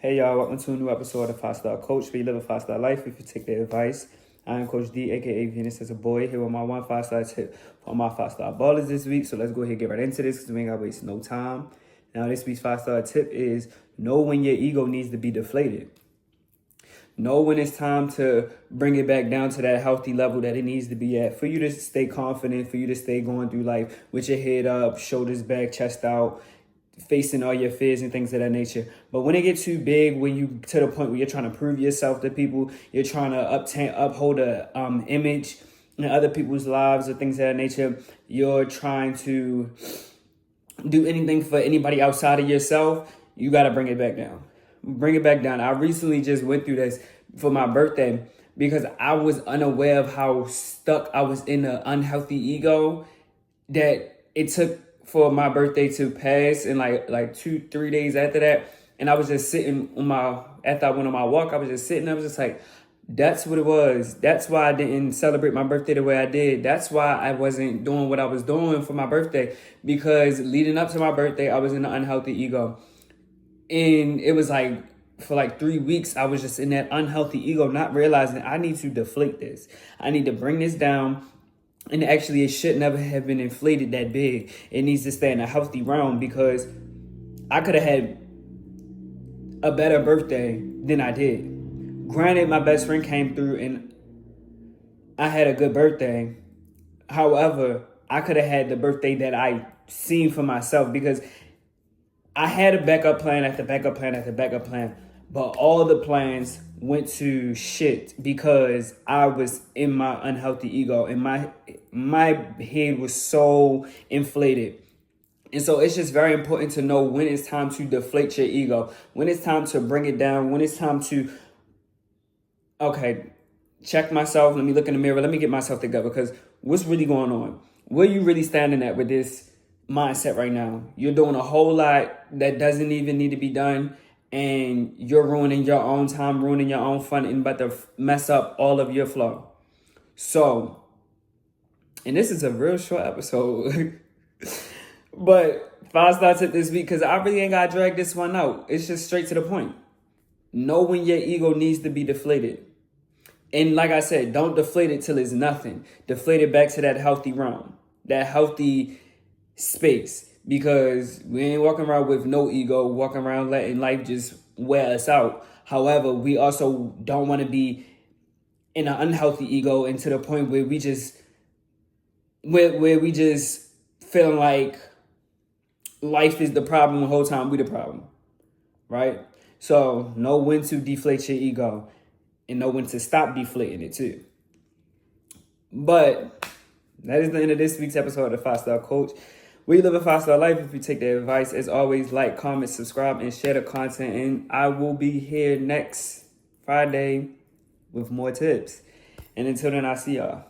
Hey y'all, welcome to a new episode of 5-Star Coach, where you live a 5-star life if you take their advice. I am Coach D, aka Venus as a boy, here with my 5-star tip for my 5-star ballers this week. So let's go ahead and get right into this because we ain't gotta waste no time. Now this week's 5-star tip is know when your ego needs to be deflated. Know when it's time to bring it back down to that healthy level that it needs to be at for you to stay confident, for you to stay going through life with your head up, shoulders back, chest out, facing all your fears and things of that nature. But when it gets too big, when you to the point where you're trying to prove yourself to people, you're trying to uphold a image in other people's lives or things of that nature, you're trying to do anything for anybody outside of yourself, you got to bring it back down. Bring it back down. I recently just went through this for my birthday because I was unaware of how stuck I was in an unhealthy ego that it took for my birthday to pass, and like 2-3 days after that, and I was just sitting after I went on my walk, I was just sitting, I was just like, that's what it was. That's why I didn't celebrate my birthday the way I did. That's why I wasn't doing what I was doing for my birthday, because leading up to my birthday, I was in an unhealthy ego. And it was like, for 3 weeks, I was just in that unhealthy ego, not realizing I need to deflate this. I need to bring this down. And actually, it should never have been inflated that big. It needs to stay in a healthy realm, because I could have had a better birthday than I did. Granted, my best friend came through and I had a good birthday. However, I could have had the birthday that I seen for myself, because I had a backup plan after backup plan after backup plan. But all the plans went to shit because I was in my unhealthy ego and my head was so inflated. And so it's just very important to know when it's time to deflate your ego, when it's time to bring it down, when it's time to, okay, check myself. Let me look in the mirror. Let me get myself together, because what's really going on? Where you really standing at with this mindset right now? You're doing a whole lot that doesn't even need to be done. And you're ruining your own time, ruining your own fun, and about to mess up all of your flow. So, and this is a real short episode, but 5-star tip this week, because I really ain't got to drag this one out. It's just straight to the point. Know when your ego needs to be deflated. And like I said, don't deflate it till it's nothing. Deflate it back to that healthy realm, that healthy space. Because we ain't walking around with no ego, walking around letting life just wear us out. However, we also don't want to be in an unhealthy ego, and to the point where we just feeling like life is the problem the whole time we the problem, right? So know when to deflate your ego and know when to stop deflating it too. But that is the end of this week's episode of the 5-Star Coach. We live a 5-star life if you take their advice. As always, like, comment, subscribe, and share the content. And I will be here next Friday with more tips. And until then, I'll see y'all.